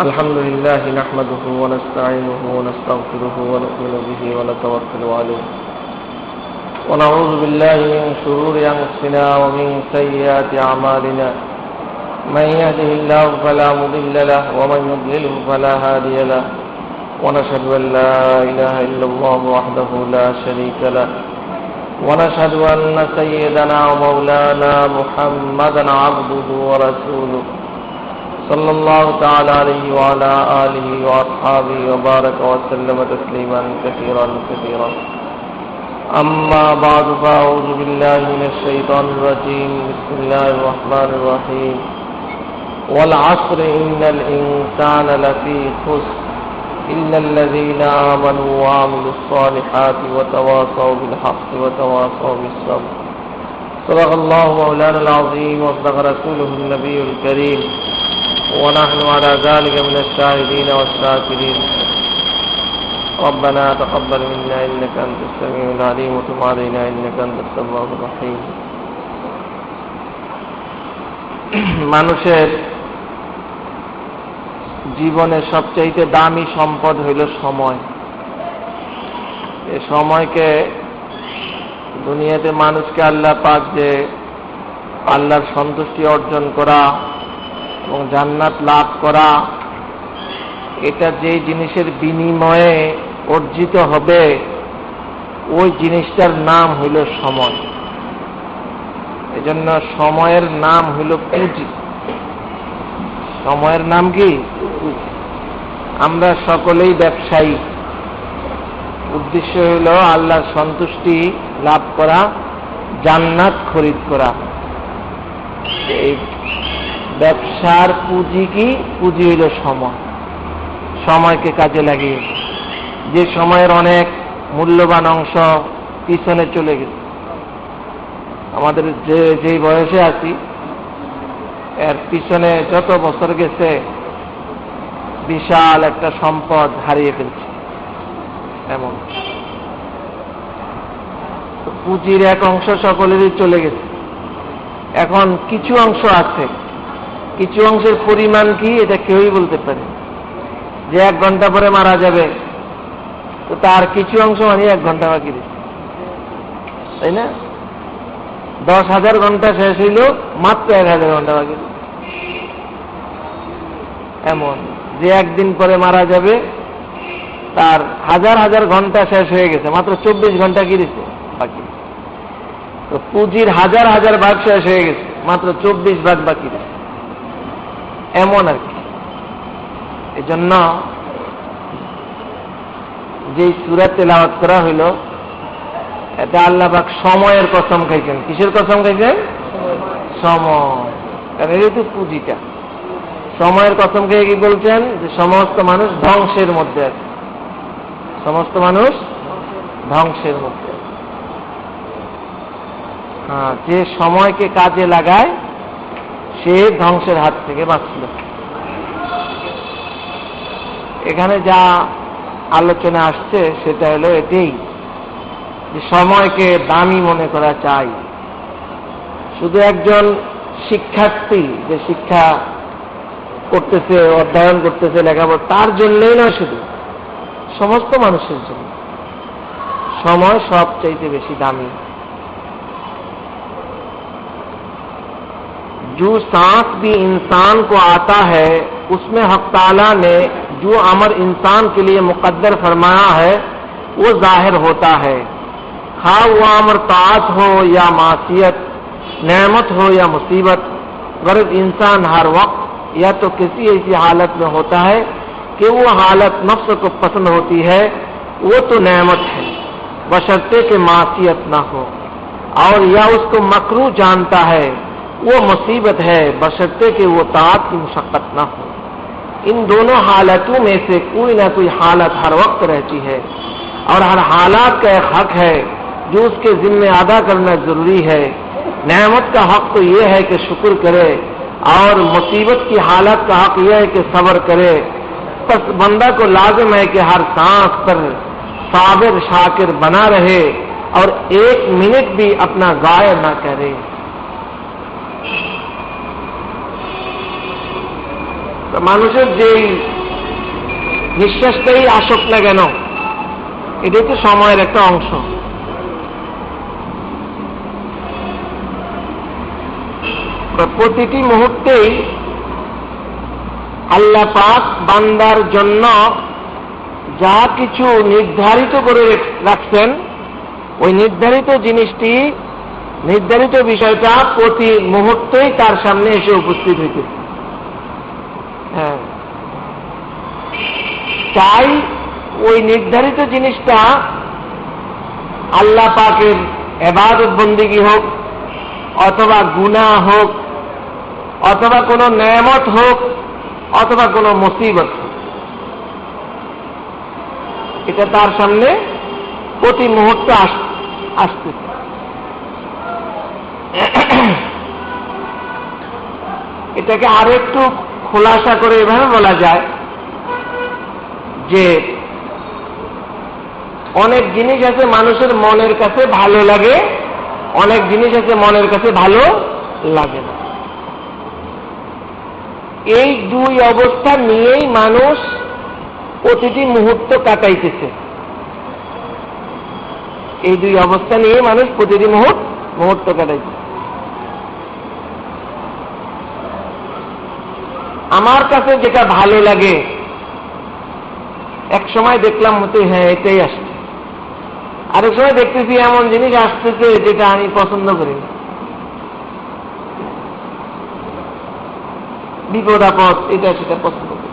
الحمد لله نحمده ونستعينه ونستغفره ونؤمن به ونتوكل عليه ونعوذ بالله من شرور أنفسنا ومن سيئات أعمالنا من يهده الله فلا مضل له ومن يضلله فلا هادي له ونشهد أن لا إله إلا الله وحده لا شريك له ونشهد أن سيدنا ومولانا محمدا عبده ورسوله صلى الله تعالى عليه وعلى آله وأصحابه وبارك وسلم تسليما كثيرا كثيرا أما بعد فأعوذ بالله من الشيطان الرجيم بسم الله الرحمن الرحيم والعصر إن الإنسان لفي خسر إلا الذين آمنوا وعملوا الصالحات وتواصوا بالحق وتواصوا بالصبر صدق الله مولانا العظيم وصدق رسوله النبي الكريم ونحن على ذلك من الشاهدين والشاكرين ربنا تقبل منا إنك أنت السميع العليم وتب علينا إنك أنت التواب الرحيم মানুষের জীবনের সবচেয়ে দামি সম্পদ হইল সময়। এই সময়কে দুনিয়াতে মানুষকে আল্লাহ পাক যে আল্লাহর সন্তুষ্টি অর্জন করা এবং জান্নাত লাভ করা, এটা যে জিনিসের বিনিময়ে অর্জিত হবে ওই জিনিসটার নাম হইল সময়। এজন্য সময়ের নাম হইল পুঁজি। সময়ের নাম কি? আমরা সকলেই ব্যবসায়ী, উদ্দেশ্য হইল আল্লাহর সন্তুষ্টি লাভ করা, জান্নাত খরিদ করা। এই ব্যবসার পুঁজি কি? পুঁজি হইল সময়। সময়কে কাজে লাগিয়ে যে সময়ের অনেক মূল্যবান অংশ পিছনে চলে গেছে। আমাদের যে বয়সে আছি এর পিছনে যত বছর গেছে বিশাল একটা সম্পদ হারিয়ে ফেলছে। এমন পুঁজির এক অংশ সকলেরই চলে গেছে, এখন কিছু অংশ আছে। কিছু অংশের পরিমাণ কি এটা কেউই বলতে পারে। যে 1 ঘন্টা পরে মারা যাবে তো তার কিছু অংশ মানে 1 ঘন্টা বাকি দিচ্ছে, তাই না? 10,000 ঘন্টা শেষ হইল, মাত্র 1,000 ঘন্টা বাকি। এমন যে একদিন পরে মারা যাবে তার হাজার হাজার ঘন্টা শেষ হয়ে গেছে, মাত্র 24 ঘন্টা কি দিচ্ছে বাকি। তো পুঁজির হাজার হাজার ভাগ শেষ হয়ে গেছে, মাত্র 24 ভাগ বাকি দিচ্ছে। এমন আর কি। এজন্য যে সূরা তেলাওয়াত করা হইল এটা আল্লাহ পাক সময়ের কসম খাইছেন। কিসের কসম খাইছেন? সময়। কারণ এই তো পুঁজিটা। সময়ের কসম খেয়ে কি বলছেন? যে সমস্ত মানুষ ধ্বংসের মধ্যে আছে। সমস্ত মানুষ ধ্বংসের মধ্যে। হ্যাঁ, যে সময়কে কাজে লাগায় সে ধ্বংসের হাত থেকে বাঁচল। এখানে যা আলোচনা আসছে সেটা হলো এটাই, যে সময়কে দামি মনে করা চাই। শুধু একজন শিক্ষার্থী যে শিক্ষা করতেছে, অধ্যয়ন করতেছে, লেখাপড়া, তার জন্যই না, শুধু সমস্ত মানুষের জন্য সময় সবচাইতে বেশি দামি। जो सांस भी इंसान को आता है उसमें हक ताला ने जो अमर इंसान के लिए मुकद्दर फरमाया है वो जाहिर होता है। खा वो अमर ताअत हो या मासियत, नेमत हो या मुसीबत, गर्ज इंसान हर वक्त या तो किसी ऐसी हालत में होता है कि वो हालत नफ्स को पसंद होती है, वो तो नेमत है बशर्ते कि मासियत ना हो, और या उसको मकरूह जानता है, वो मुसीबत है बशर्ते कि वो ताअत की मुशक्कत ना हो। इन दोनों हालतों में से कोई ना कोई हालत हर वक्त रहती है और हर हालात का एक हक है जो उसके जिम्मे अदा करना जरूरी है। नेमत का हक तो यह है कि शुक्र करे, और मुसीबत की हालत का हक यह है कि सब्र करे। बस बंदा को लाजिम है कि हर सांस पर साबिर शाकिर बना रहे और एक मिनट भी अपना जाया ना करे। तो মানুষের যেই নিঃশ্বাসটাই আসুক না কেন, এটাই তো সময়ের একটা অংশ। প্রতিটি মুহূর্তেই আল্লাহ পাক বান্দার জন্য যা কিছু নির্ধারিত করে রাখছেন, ওই নির্ধারিত জিনিসটি, নির্ধারিত বিষয়টা প্রতি মুহূর্তেই তার সামনে এসে উপস্থিত হইতেছে। হ্যাঁ, তাই ওই নির্ধারিত জিনিসটা আল্লাহ পাকের ইবাদত বন্দেগী হোক, অথবা গুনাহ হোক, অথবা কোনো নেয়ামত হোক, অথবা কোনো মুসিবত হোক, এটা তার সামনে প্রতি মুহূর্তে আসতেছে। এটাকে আরো একটু খোলাসা করে এভাবে বলা যায় যে অনেক জিনিস আছে মানুষের মনের কাছে ভালো লাগে, অনেক জিনিস আছে মনের কাছে ভালো লাগে না। এই দুই অবস্থা নিয়েই মানুষ প্রতিটি মুহূর্ত কাটাইতেছে। এই দুই অবস্থা নিয়ে মানুষ প্রতিটি মুহূর্ত কাটাইতেছে। আমার কাছে যেটা ভালো লাগে, এক সময় দেখলাম হতে হ্যাঁ এটাই আসছে, আরেক সময় দেখতেছি এমন জিনিস আসতেছে যেটা আমি পছন্দ করি না। বিপদ আপদ এটা সেটা পছন্দ করি।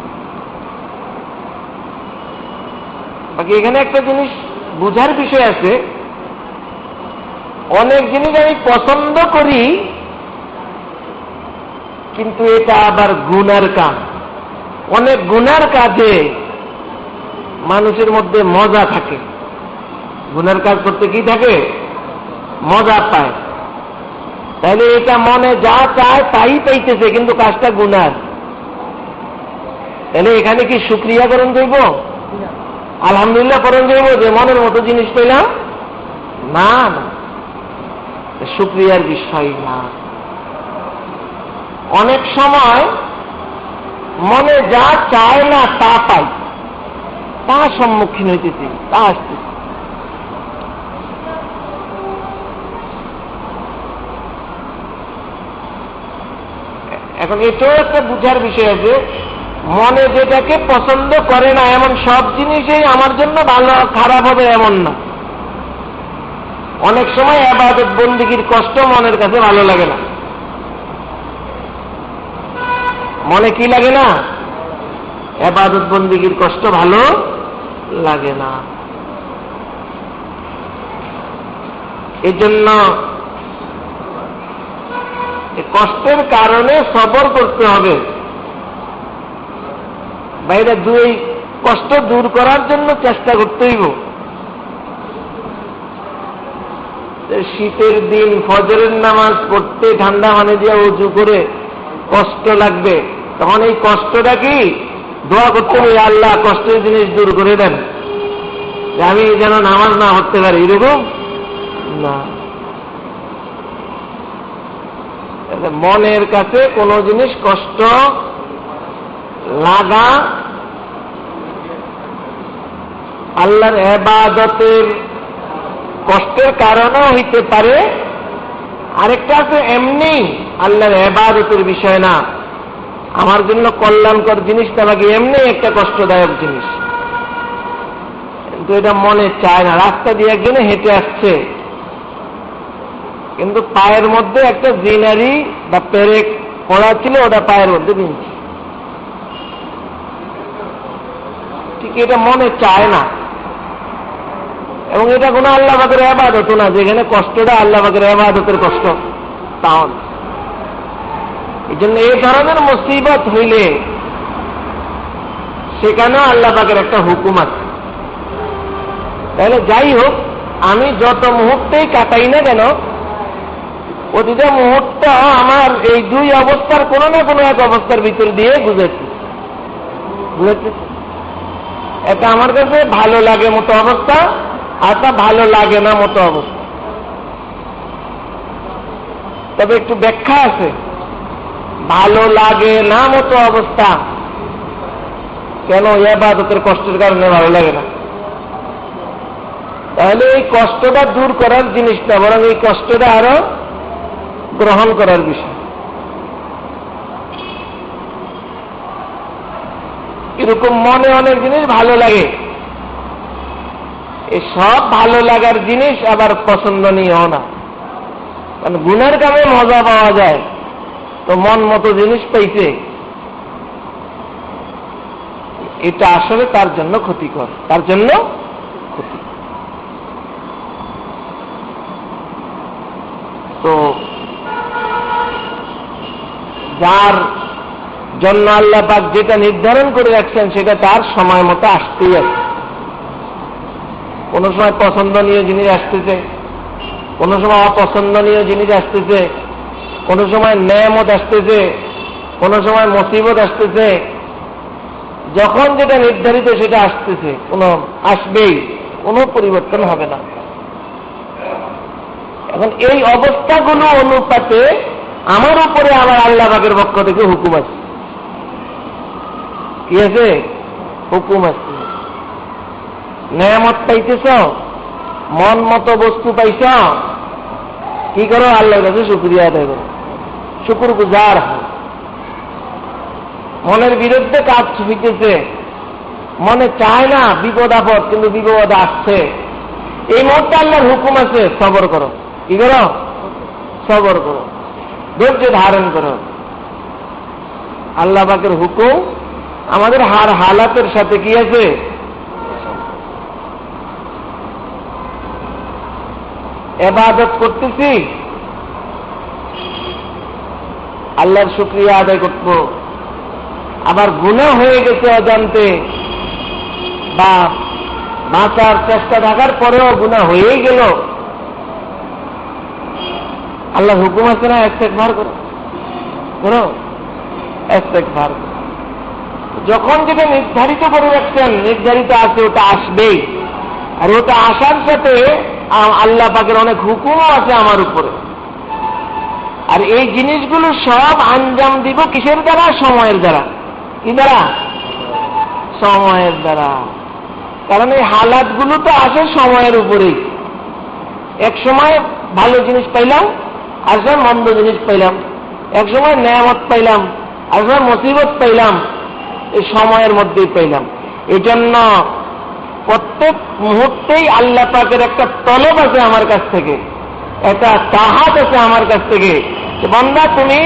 বাকি এখানে একটা জিনিস বুঝার বিষয় আছে, অনেক জিনিস আমি পছন্দ করি কিন্তু এটা আবার গুনার কাজ। অনেক গুনার কাজে মানুষের মধ্যে মজা থাকে। গুনার কাজ করতে কি থাকে? মজা পায়। তাহলে এটা মনে যা চায় তাই পাইতেছে, কিন্তু কাজটা গুনার। তাহলে এখানে কি শুকরিয়া করণ যাইব? আলহামদুলিল্লাহ করণ যাইব যে মনের মতো জিনিস পেলাম? না না, শুকরিয়ার বিষয় না। অনেক সময় মনে যা চায় না তা পাই, তা সম্মুখীন হইতেছি, তা আসতেছি। এখন এটাও একটা বুঝার বিষয় আছে, মনে যেটাকে পছন্দ করে না এমন সব জিনিসই আমার জন্য ভালো খারাপ হবে এমন না। অনেক সময় ইবাদত বন্দেগীর কষ্ট মনের কাছে ভালো লাগে না। মনে কি লাগে না? ইবাদত বন্দেগীর কষ্ট ভালো লাগে না। এই জন্য কষ্টের কারণে সবর করতে হবে। বাইরে দুই কষ্ট দূর করার জন্য চেষ্টা করতে হইব। শীতের দিন ফজরের নামাজ পড়তে ঠান্ডা পানি দিয়ে উজু করে কষ্ট লাগবে, তখন এই কষ্টটা কি দোয়া করতে হবে, আল্লাহ কষ্টের জিনিস দূর করে দেন, যে আমি যেন নামাজ না পড়তে পারি, এরকম না। মনের কাছে কোন জিনিস কষ্ট লাগা আল্লাহর ইবাদতের কষ্টের কারণও হইতে পারে, আরেকটা আছে এমনি আল্লাহর ইবাদতের বিষয় না, আমার জন্য কল্যাণকর জিনিসটা লাগে, এমনি একটা কষ্টদায়ক জিনিস, কিন্তু এটা মনে চায় না। রাস্তা দিয়ে একজনে হেঁটে আসছে, কিন্তু পায়ের মধ্যে একটা জিনারি বা পেরেক পড়া ছিল, ওটা পায়ের মধ্যে দিনছে, ঠিক এটা মনে চায় না। এবং এটা কোনো আল্লাহ পাকের ইবাদত না, যেখানে কষ্টটা আল্লাহ পাকের ইবাদতের কষ্ট, তাও না। এই জন্য এই ধরনের মুসিবত হইলে সেখানেও আল্লাহ পাকের একটা হুকুম আছে। তাহলে যাই হোক, আমি যত মুহূর্তেই কাটাই না কেন, প্রতিটা মুহূর্ত আমার এই দুই অবস্থার কোনো না কোনো এক অবস্থার ভিতর দিয়ে বুঝেছি। এটা আমার কাছে ভালো লাগে মতো অবস্থা, আর তা ভালো লাগে না মতো অবস্থা। তবে একটু ব্যাখ্যা আছে। ভালো লাগে না মতো অবস্থা কেন? ইবাদতের কষ্টের কারণে ভালো লাগে না। তাহলে এই কষ্টটা দূর করার জিনিস না, বরং এই কষ্টটা আরো গ্রহণ করার বিষয়। এরকম মনে অনেক জিনিস ভালো লাগে, এই সব ভালো লাগার জিনিস আবার পছন্দনীয় না। কারণ গুনার কামে মজা পাওয়া যায়, তো মন মতো জিনিস পাইছে, এটা আসলে তার জন্য ক্ষতিকর, তার জন্য ক্ষতি। তো যার জন্য আল্লাহ পাক যেটা নির্ধারণ করে রাখছেন সেটা তার সময় মতো আসতেই আছে। কোন সময় পছন্দনীয় জিনিস আসতেছে, কোন সময় অপছন্দনীয় জিনিস আসতেছে, কোন সময় নেয়ামত আসতেছে, কোন সময় মুসিবত আসতেছে। যখন যেটা নির্ধারিত সেটা আসতেছে, আসবেই, কোনো পরিবর্তন হবে না। এখন এই অবস্থাগুলো অনুপাতে আমার উপরে আমার আল্লাহ পাকের পক্ষ থেকে হুকুম আছে। কি আছে? হুকুম আছে। নেয়ামত পাইতেছ, মন মতো বস্তু পাইছ, কি করো? আল্লাহর কাছে শুকরিয়া আদায় করো, শুকুর গুজার। মনের বিরুদ্ধে কাজ হইতেছে, মনে চায় না বিপদ আপদ, কিন্তু বিপদ আসছে, এই মুহূর্তে আল্লাহর হুকুম আছে, সবর করো। কি করো? সবর করো, ধৈর্য ধারণ করো। আল্লাহ পাকের হুকুম আমাদের হার হালাতের সাথে কি আছে? ইবাদত করতেছি, আল্লাহর শুকরিয়া আদায় করব। আবার গুনাহ হয়ে গেছে অজান্তে, বা বাঁচার চেষ্টা থাকার পরেও গুনাহ হয়েই গেল, আল্লাহর হুকুম আছে না, ইস্তেগফার করো, ইস্তেগফার করো। যখন যেটা নির্ধারিত করে রাখছেন, নির্ধারিত আছে, ওটা আসবেই। আর ওটা আসার সাথে আল্লাহ পাকের অনেক হুকুমও আছে আমার উপরে। আর এই জিনিসগুলো সব আঞ্জাম দিব কিসের দ্বারা? সময়ের দ্বারা। কি দ্বারা? সময়ের দ্বারা। কারণ এই হালাতগুলো তো আসে সময়ের উপরেই। এক সময় ভালো জিনিস পাইলাম, আর সময় মন্দ জিনিস পাইলাম, এক সময় নেয়ামত পাইলাম, আর সময় মুসিবত পাইলাম, এই সময়ের মধ্যেই পাইলাম। এই জন্য প্রত্যেক মুহূর্তেই আল্লাহ পাকের একটা তলব আছে আমার কাছ থেকে, একটা চাহাত আছে আমার কাছ থেকে, বান্দা তুমি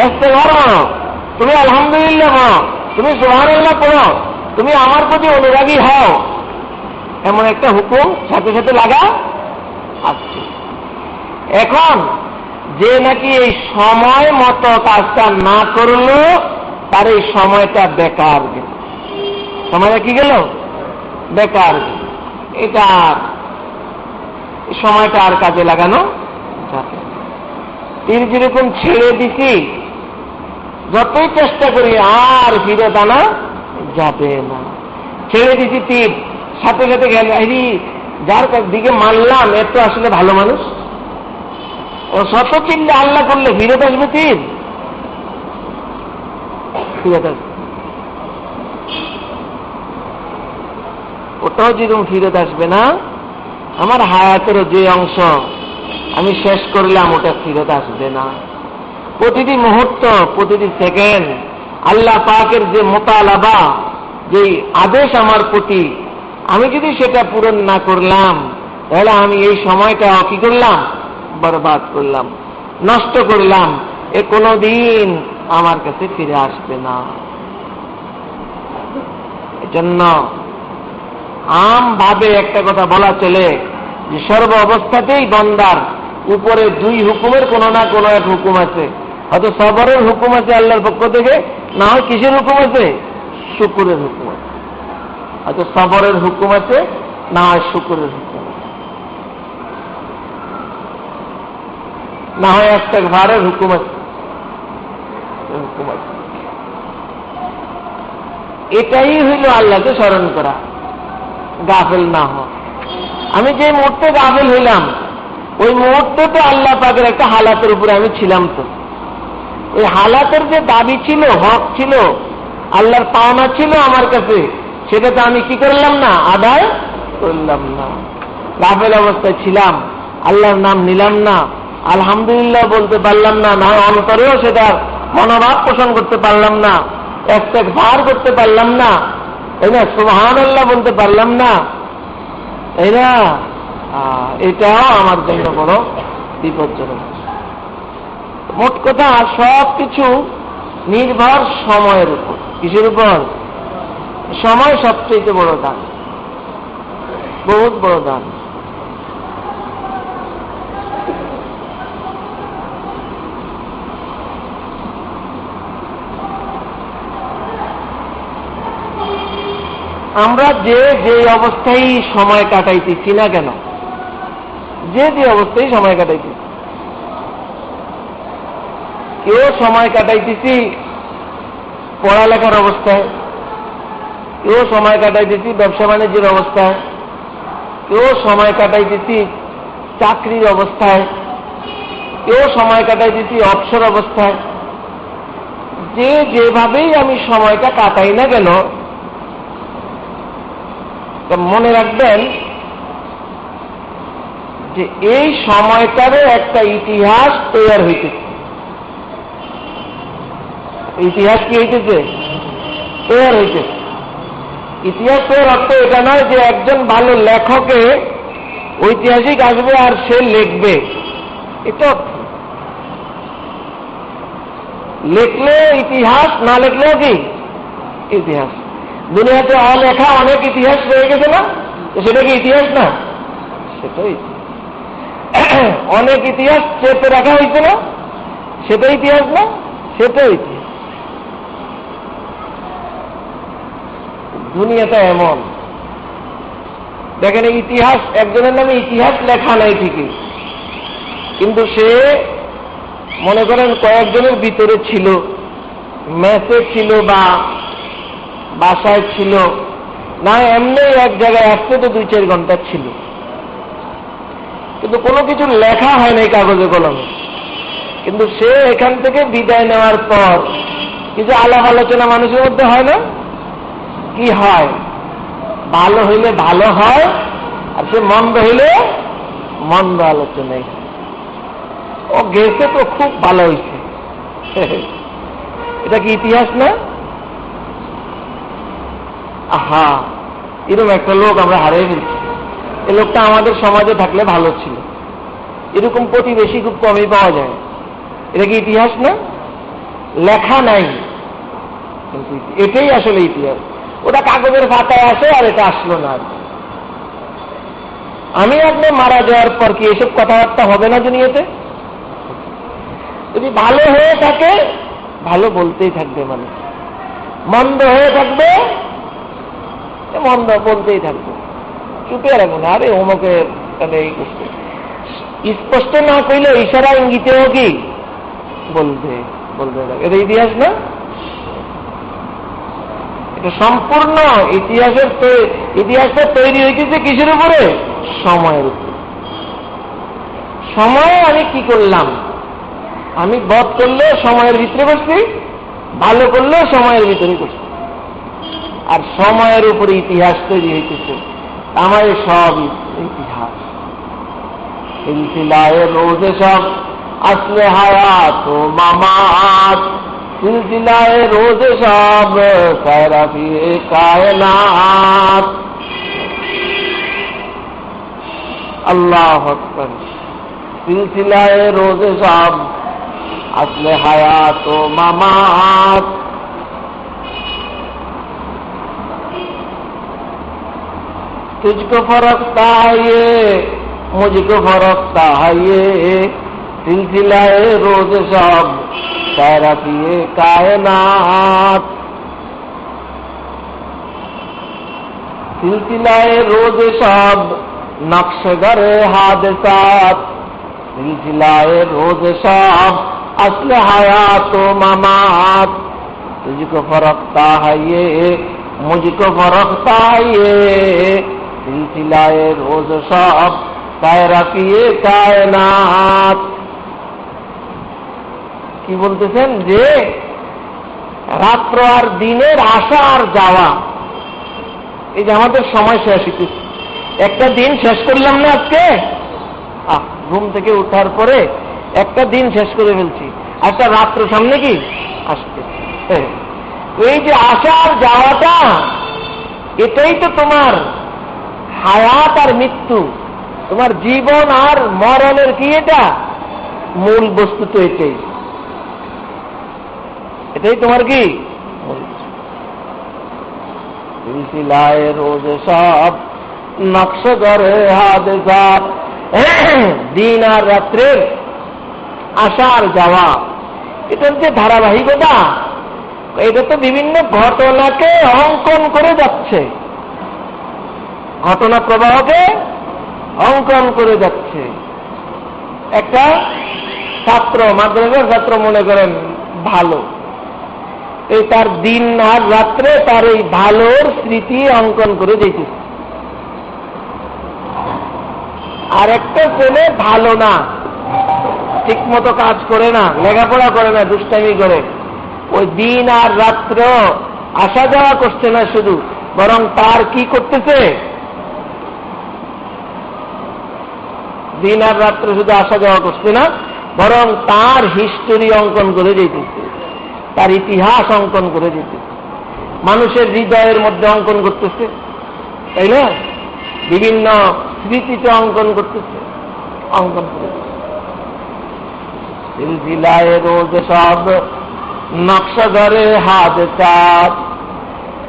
ইস্তেগফার করো, তুমি আলহামদুলিল্লাহ পড়ো, তুমি সুবহানাল্লাহ পড়ো, তুমি আমার প্রতি অনুরাগী হও। এমন একটা হুকুম সাথে সাথে লাগা আসছে। এখন যে নাকি এই সময় মতো কাজটা না করলো, তার এই সময়টা বেকার গেল। সময়টা কি গেল? বেকার গেল। এটা সময়টা আর কাজে লাগানো যাবে। তীর যেরকম ছেড়ে দিছি, যতই চেষ্টা করি আর ফিরত আনা যাবে না। ছেড়ে দিছি তীর, সাথে সাথে গেল, যার দিকে মারলাম এর তো আসলে ভালো মানুষ, ও শত চিল্লে আল্লাহ করলে ফিরত আসবে তীর, ফিরত আসবে। ওটাও যেরকম ফিরত আসবে না, আমার হায়াতেরও যে অংশ আমি শেষ করলাম ওটা ফিরত আসবে না। প্রতিটি মুহূর্ত, প্রতিটি সেকেন্ড আল্লাহ পাকের যে মোতালাবা, যে আদেশ আমার প্রতি, আমি যদি সেটা পূরণ না করলাম, তাহলে আমি এই সময়টা কি করলাম? বরবাদ করলাম, নষ্ট করলাম। এ কোনদিন আমার কাছে ফিরে আসবে না। এজন্য আমভাবে একটা কথা বলা চলে যে সর্ব অবস্থাতেই বান্দার উপরে দুই হুকুমের কোন না কোন এক হুকুম আছে। হয়তো সবরের হুকুম আছে আল্লাহর পক্ষ থেকে, না হয় কিসের হুকুম আছে? শুকুরের হুকুম আছে। হয়তো সবরের হুকুম আছে, না হয় শুকুরের হুকুম আছে। না হয় ইস্তেগফারের হুকুম আছে। এটাই হইল আল্লাহকে স্মরণ করা, গাফেল না হওয়া। আমি যে মুহূর্তে গাফেল হইলাম ওই মুহূর্তে তো আল্লাহ পাকের একটা হালাতের উপরে আমি ছিলাম। তো ওই হালাতের যে দাবি ছিল, হক ছিল, আল্লাহর পাওনা ছিল আমার কাছে, সেটা তো আমি কি করলাম না, আদায় করলাম না। গাফেল অবস্থায় ছিলাম, আল্লাহর নাম নিলাম না, আলহামদুলিল্লাহ বলতে পারলাম না, না অন্তরেও সেটা মনোভাব পোষণ করতে পারলাম না, ইস্তেগফার করতে পারলাম না, তাই না, সুবহানাল্লাহ বলতে পারলাম না, তাই না। এটাও আমার জন্য বড় বিপজ্জনক। মোট কথা সব কিছু নির্ভর সময়ের উপর। কিসের উপর? সময় সবচেয়ে বড় দান, বহুত বড় দান। আমরা যে যে অবস্থায় সময় কাটাইতেছি না কেন, যে যে অবস্থায় সময় কাটাইতেছি, কেউ সময় কাটাইতেছি পড়ালেখার অবস্থায়, কেউ সময় কাটাইতেছি ব্যবসা বাণিজ্যের অবস্থায়, কেউ সময় কাটাইতেছি চাকরির অবস্থায়, কেউ সময় কাটাইতেছি অবসর অবস্থায়। যে যেভাবেই আমি সময়টা কাটাই না কেন, মনে রাখবেন যে এই সময়টারও একটা ইতিহাস তৈরি হইতেছে। ইতিহাস কি হইতেছে? তৈরি হইতেছে। ইতিহাস তৈরি অর্থ এটা নয় যে একজন ভালো লেখকে ঐতিহাসিক আসবে আর সে লিখবে, এটা লিখলে ইতিহাস, না লিখলেও কি ইতিহাস। দুনিয়াতে অলেখা অনেক ইতিহাস রয়ে গেছে না, সেটা কি ইতিহাস না? সেটাই অনেক ইতিহাস চেপে রাখা হয়েছে না, সেটা ইতিহাস না? সেটাই ইতিহাস। দুনিয়াটা এমন, দেখেন ইতিহাস, একজনের নামে ইতিহাস লেখা নাই ঠিকই, কিন্তু সে মনে করেন কয়েকজনের ভিতরে ছিল, মেসে ছিল বা বাসায় ছিল, না এমনি এক জায়গায় আসতে তো 2-4 ঘন্টা ছিল, কিন্তু কোনো কিছু লেখা হয় নাই কাগজে কলমে। কিন্তু সে এখান থেকে বিদায় নেওয়ার পর কিছু আলাপ আলোচনা মানুষের মধ্যে হয় না? কি হয়? ভালো হইলে ভালো হয়, আর সে মন্দ হইলে মন্দ আলোচনাই। ও গেছে তো খুব ভালো হয়েছে, এটা কি ইতিহাস না? আহা, এরকম একটা লোক আমরা হারিয়ে ফেলছি। এই লোকটা আমাদের সমাজে থাকলে ভালো ছিল। এরকম প্রতিবেশী খুব কমই পাওয়া যায়। এটা কি ইতিহাস না? লেখা নাই, কিন্তু এটাই আসলে ইতিহাস। ওটা কাগজের পাতায় আসে আর এটা আসলো না। আমি আপনি মারা যাওয়ার পর কি এসব কথাবার্তা হবে না দুনিয়াতে? যদি ভালো হয়ে থাকে ভালো বলতেই থাকবে মানুষ, মন্দ হয়ে থাকবে মন্দ বলতেই থাকবে, চুপে রাখবো না। আরে অমুকে স্পষ্ট না কইলে ইশারা ইঙ্গিতেও কি বলবে বলবে। এটা ইতিহাস না? এটা সম্পূর্ণ ইতিহাসটা তৈরি হইতেছে কিসের উপরে? সময়ের উপরে। সময়ে আমি কি করলাম? আমি বদ করলেও সময়ের ভিতরে করছি, ভালো করলেও সময়ের ভিতরে করছি। আর সময়ের উপরে ইতিহাস তৈরি হইতেছে। আমার সব ইতিহাস সিলসিলায়ে রোজে সব আসলে হায়াত ও মামাত, সিলসিলায়ে রোজে সব সায়রাফি কায়নাত। আল্লাহু আকবার। সিলসিলায়ে রোজে সব আসলে হায়াত ও মামাত। तुझको फरकता है ये, मुझको फरकता है ये, सिलसिलाए रोज सब सैरफिए कायनात। सिलसिलाए रोज सब नक्शगरे हादसात, सिलसिलाए रोज शब अस्ल हयात ममात, तुझको फरकता है ये मुझको फरकता है ये, सिलसिलाए रोज शब कायराफिए कायनात। কি বলতেছেন যে রাত্র আর দিনের আসা আর যাওয়া, এই যে আমাদের সময় শেষ হইতেছে, একটা দিন শেষ করলাম না আজকে, ঘুম থেকে উঠার পরে একটা দিন শেষ করে ফেলছি, একটা রাত্র সামনে কি আসছে। এই যে আসা আর যাওয়াটা, এটাই তো তোমার হায়াত আর মৃত্যু, তোমার জীবন আর মরণের কি এটা মূল বস্তু। তো এটাই এটাই তোমার কি সিলসিলায়ে রোজ সব নকশ করে হাদিসা, দিন আর রাত্রের আসা আর যাওয়া, এটার যে ধারাবাহিকতা, এটা তো বিভিন্ন ঘটনাকে অঙ্কন করে যাচ্ছে, ঘটনা প্রবাহকে অঙ্কন করে যাচ্ছে। একটা ছাত্র, মাদ্রাসার ছাত্র মনে করেন ভালো, এই তার দিন আর রাত্রে তার এই ভালোর স্মৃতি অঙ্কন করে দিতেছে। আর একটা ছেলে ভালো না, ঠিক মতো কাজ করে না, লেখাপড়া করে না, দুষ্টামি করে, ওই দিন আর রাত্র আসা যাওয়া করছে না শুধু, বরং তার কি করতেছে, দিন আর রাত্র শুধু আসা যাওয়া করছে না, বরং তার হিস্টোরি অঙ্কন করে দিতেছে, তার ইতিহাস অঙ্কন করে দিতেছে, মানুষের হৃদয়ের মধ্যে অঙ্কন করতেছে, তাই না, বিভিন্ন স্মৃতিতে অঙ্কন করতেছে, অঙ্কন করে সিলসিলায়ে রোজ সব নকশা করে হাদিসাত,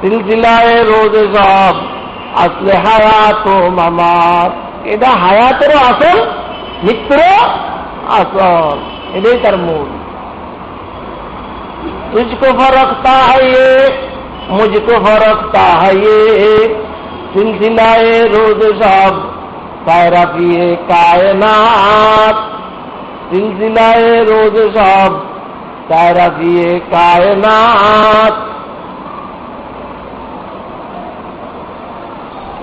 সিলসিলায়ে রোজ সব আসলে হায়াত ও মামাত, এটা হায়াতেরও আসল, মৃত্যুরও আসল, এটাই তার মূল। तुझको फरकता है ये मुझको फरकता है ये, सिलसिलाए रोज सब कायराफिए कायनात, सिलसिलाए रोज सब कायराफिए कायनात।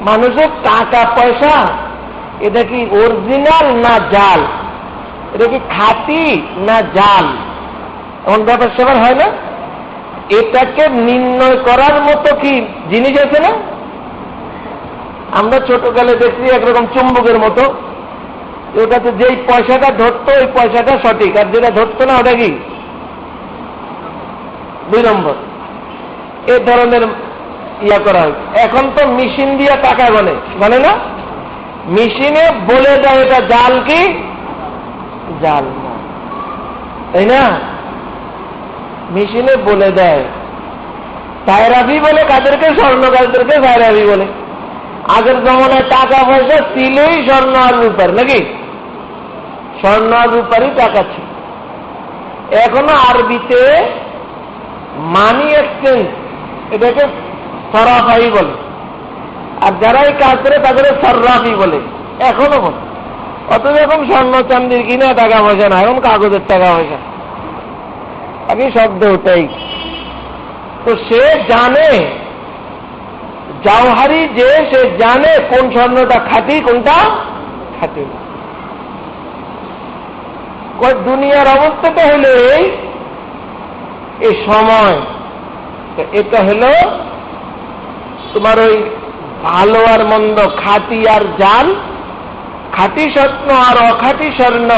মানুষের টাকা পয়সা এটা কি অরিজিনাল না জাল, এটা কি খাঁটি না জাল, এমন ব্যাপার সেবার হয় না, এটাকে নির্ণয় করার মতো কি জিনিস আছে না? আমরা ছোটকালে দেখছি একরকম চুম্বকের মতো, ওটাতে যেই পয়সাটা ধরতো ওই পয়সাটা সঠিক, আর যেটা ধরতো না ওটা কি 2 নম্বর, এই ধরনের ইয়া করা হয়। এখন তো মেশিন দিয়ে টাকা গনে না, মেশিনে বলে দেয় এটা জাল কি জাল না, তাই না, মেশিনে বলে দেয়। সায়রাফি বলে কাদেরকে? স্বর্ণ কাদেরকে সায়রাফি বলে। আগের জমানায় টাকা পয়সা ছিলই স্বর্ণ আর রূপার, নাকি স্বর্ণ আর রূপারই টাকা ছিল। এখনো আরবিতে মানি এক্সচেঞ্জ, এটাকে সরাফাই বলে, আর যারা এই কাজ করে তাদের সর্রাফি বলে, এখনো বলে। অথচ এখন স্বর্ণ চান্দির কিনা টাকা পয়সা না, এখন কাগজের টাকা পয়সা, আমি শব্দ ওটাই। তো সে জানে, জাওহারি যে সে জানে কোন স্বর্ণটা খাঁটি কোনটা খাঁটি না। দুনিয়ার অবস্থাটা হলো এই সময়, এটা হলো তোমার ওই ভালো আর মন্দ, খাঁটি আর জাল, খাঁটি স্বর্ণ আর অখাঁটি স্বর্ণ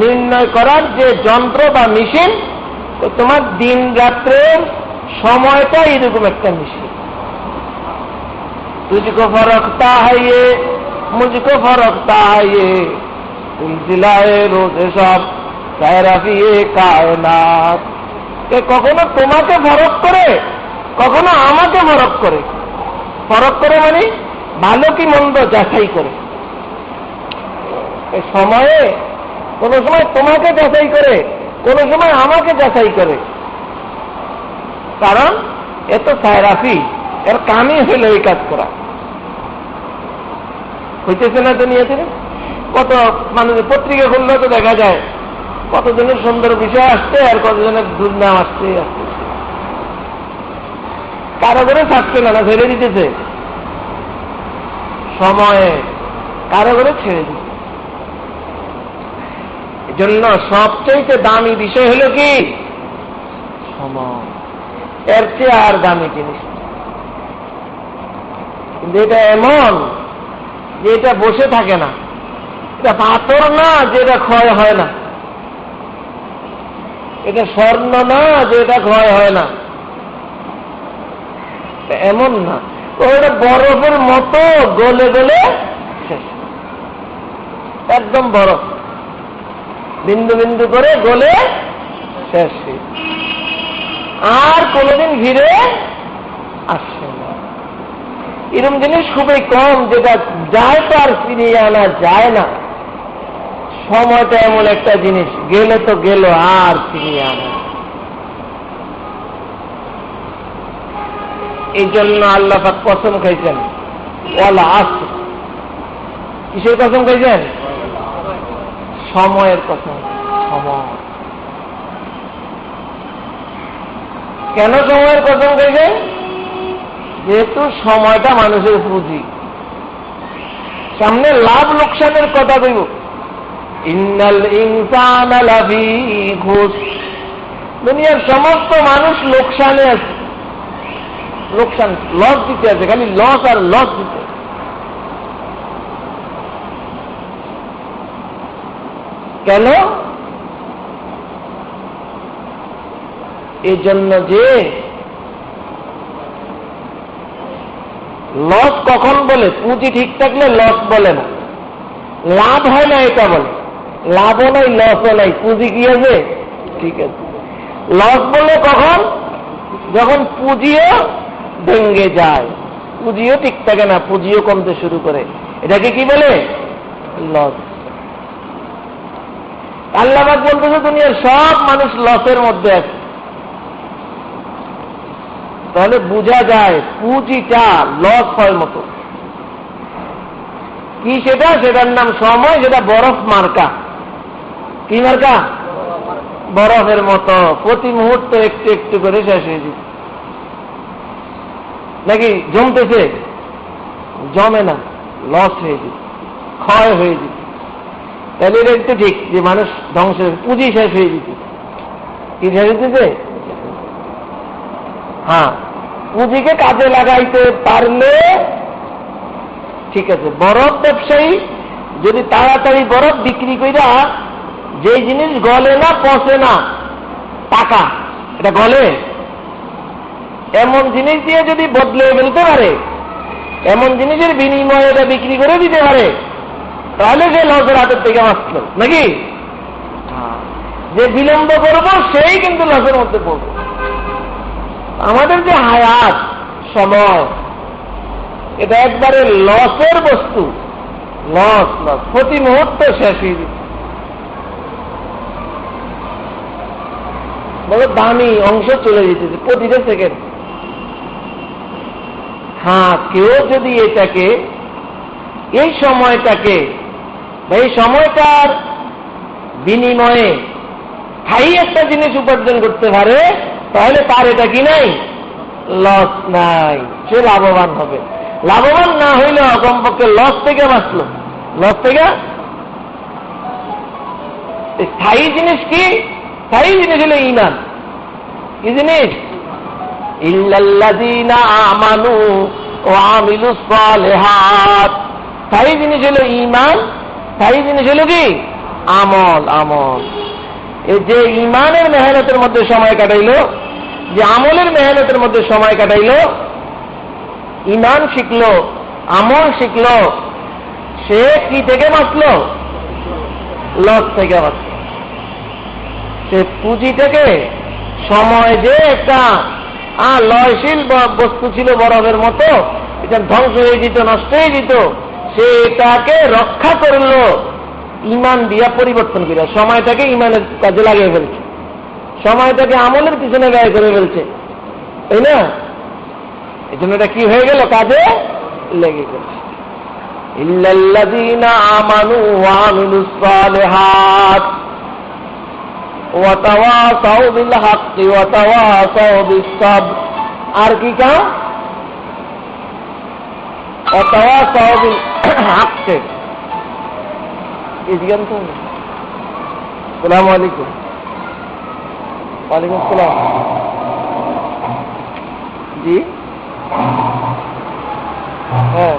নির্ণয় করার যে যন্ত্র বা মেশিন, তো তোমার দিন রাত্রের সময়টা এরকম একটা মেশিন। तुझको फरकता है ये मुझको फरकता है ये, सिलसिलाए रोज सब कायराफिए कायनात। কখনো তোমাকে ফরক করে, কখনো আমাকে ফরক করে। ফরক করে মানে ভালো কি মন্দ যাচাই করে। এই সময়ে কোনো সময় তোমাকে যাচাই করে, কোন সময় আমাকে যাচাই করে, কারণ এত সায়রাফি, এর কামই হলো এই কাজ করা। হইতেছে না দুনিয়াতে? কত মানুষের পত্রিকা খুললে তো দেখা যায় কতজনের সুন্দর বিষয় আসছে আর কতজনের দুর্নাম আসছে আসছে, কারো করে থাকছে না, ছেড়ে দিতেছে সময়ে, কারো করে ছেড়ে দিচ্ছে। এই জন্য সবচেয়ে দামি বিষয় হলো কি সময়, এর চেয়ে আর দামি জিনিস। কিন্তু এটা এমন যে এটা বসে থাকে না, এটা পাথর না যে এটা ক্ষয় হয় না, এটা স্বর্ণ না যে এটা ক্ষয় হয় না, এমন না। ওটা বরফের মতো গলে গলে শেষ, একদম বরফ বিন্দু বিন্দু করে গলে শেষ, আর কোনদিন ফিরে আসছে না। এরকম জিনিস খুবই কম, যেটা যায় তো আর ফিরিয়ে আনা যায় না। সময়টা এমন একটা জিনিস, গেলে তো গেল, আর ফিরিয়ে আনা। এই জন্য আল্লাহ পাক কসম খাইছেন, ওয়ালা আসর, কিসের কসম খাইছেন? সময়ের কসম। সময় কেন সময়ের কসম খাইছেন? যেহেতু সময়টা মানুষের পুঁজি, সামনে লাভ লোকসানের কথা কইব। ইন্নাল ইনসানা লাফি খুসর, দুনিয়ার সমস্ত মানুষ লোকসানে আছে, লোকসান, লস দিতে আছে, খালি লস আর লস দিতে। কেন? এই জন্য যে লস কখন বলে, পুঁজি ঠিক থাকলে লস বলে না, লাভ হয় না এটা বলে। লাভও নাই লসও নাই, পুঁজি কি আছে? ঠিক আছে। লস বলে কখন? যখন পুঁজিও ভেঙে যায়, পুঁজিও ঠিক থাকে না, পুঁজিও কমতে শুরু করে, এটাকে কি বলে? লস। আল্লাহ পাক বলতেছে দুনিয়ার সব মানুষ লসের মধ্যে আছে। তাহলে বোঝা যায় পুঁজিটা লস হয় মতো। কি সেটা? সেটার নাম সময়, সেটা বরফ মার্কা। কি মার্কা? বরফের মতো, প্রতি মুহূর্তে একটু একটু করে শেষ হয়ে যাচ্ছে। নাকি জমতেছে? জমে না, লস হয়ে যাচ্ছে, ক্ষয় হয়ে যাচ্ছে। তাহলে এটা একটু ঠিক যে মানুষ ধ্বংসের, পুঁজি শেষ হয়ে যেতে। কি শেষ হইতেছে? হ্যাঁ, পুঁজিকে কাজে লাগাইতে পারলে ঠিক আছে। বরফ ব্যবসায়ী যদি তাড়াতাড়ি বরফ বিক্রি কইরা, যে জিনিস গলে না, পচে না, টাকা, এটা গলে, এমন জিনিস দিয়ে যদি বদলে ফেলতে পারে, এমন জিনিসের বিনিময়ে এটা বিক্রি করে দিতে পারে, তাহলে সে লসের হাতের থেকে বাঁচল। নাকি? যে বিলম্ব করবো সেই কিন্তু লসের মধ্যে পড়বে। আমাদের যে হায়াত, সময়, এটা একবারে লসের বস্তু। লস লস, প্রতি মুহূর্তে শেষ হয়ে দিচ্ছে। বড় দামি অংশ চলে যেতেছে প্রতিটা সেকেন্ড। হ্যাঁ, কেউ যদি এটাকে, এই সময়টাকে, এই সময়টার বিনিময়ে স্থায়ী একটা জিনিস উপার্জন করতে পারে, তাহলে তার এটা কি নাই? লস নাই, সে লাভবান হবে। লাভবান না হইলে কমপক্ষে লস থেকে বাঁচল। লস থেকে স্থায়ী জিনিস কি? স্থায়ী জিনিস হলো ঈমান। কি জিনিস? ইল্লাল্লাযীনা আমানু ওয়া আমিলুস সালিহাত। স্থায়ী জিনিস হলো ঈমান, স্থায়ী জিনিস হলো কি? আমল। আমল, এই যে ঈমানের মেহনতের মধ্যে সময় কাটাইলো, যে আমলের মেহনতের মধ্যে সময় কাটাইলো, ঈমান শিখলো, আমল শিখলো, সে কি থেকে বাঁচলো? লস থেকে বাঁচলো। সে পুঁজি থেকে, সময় যে একটা লয়শীল বস্তু ছিল বরফের মতো, এটা ধ্বংস হয়ে যেত, নষ্ট হয়ে যেত, সে এটাকে রক্ষা করলো ঈমান দিয়া, পরিবর্তন করে সময়টাকে ঈমানের কাজে লাগিয়ে ফেলছে, সময়টাকে আমলের পিছনে ব্যয় করে ফেলছে, তাই না? এই জন্য এটা কি হয়ে গেল? কাজে লেগে গেল। ইল্লাল্লাযীনা আমানু ওয়া আমিলুস সালিহাত ওয়া তাওয়াসাউ বিল হাক্কি ওয়া তাওয়াসাউ বিস সাবর। আর কি কাম? ওয়া তাওয়াসাউ বিল হাক্কি। ইদিগান তো। আসসালামু আলাইকুম। ওয়ালাইকুম আসসালাম। জি হ্যাঁ,